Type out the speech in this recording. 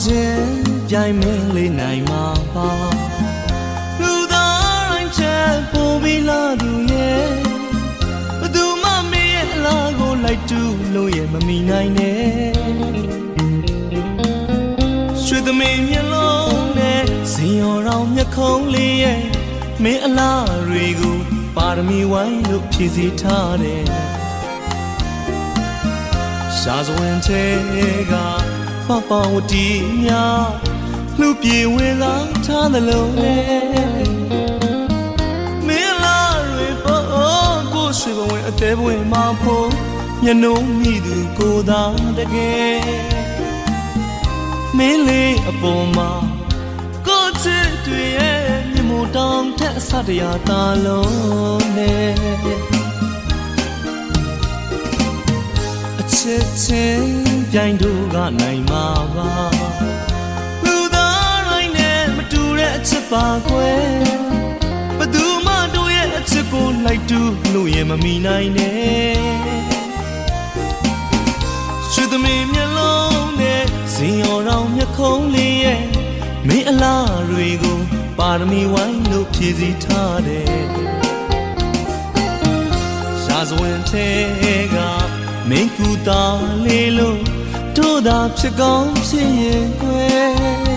ခြင်းပြိုင်မင်းလေးနိုင်မှာပါလူသားတိုင်းချက်ပို့ပြီးလာသူရဲ့ဘသူမှမင်းရဲ့အလားကိုလိုက်တူလို့ရဲ့မမီနိုင်နဲ့ရွှေသမီးမျက်လုံးနဲ့ဇင်ရောင်ရောင်မျက်ခုံးလေးရဲ့မင်းအလားတွေကိုပါရမီဝိုင်းလို့ဖြည့်ဆည်းထားတယ်ရှားစဝင်ချေကပပဝတီများလူပြေဝင်လာထားသလုံးနဲ့မင်းလားတွေပေါ်ကိုရွှေဘဝင်အသေးဘဝင်မှာဖို့မျက်နှုံးမိသူကိုသာတကယ်မင်းလေးအပေါ်မှာကိုချစ်တွေရဲ့မြေမို့တောင်ထက်အစတရားသာလုံးနဲ့အချစ်ချင်းပြိုင်တို့ကနိုင်မှာပါလူသားတိုင်းနဲ့မတူတဲ့အချစ်ပါကွယ်ဘသူမှတို့ရဲ့အချစ်ကိုလိုက်တူလို့ရင်မမီနိုင်နဲ့ရွှေသမီးမျက်လုံးနဲ့ဇင်ရောင်ရောင်မျက်ခုံးလေးရဲ့မင်းအလားတွေကိုပါရမီဝိုင်းလို့ဖြည့်ဆည်းထားတယ်ရှားစဝင်ထဲကမင်းကူတာလေးလို့တို့သာဖြစ်ကောင်းဖြစ်ရင်ကွယ်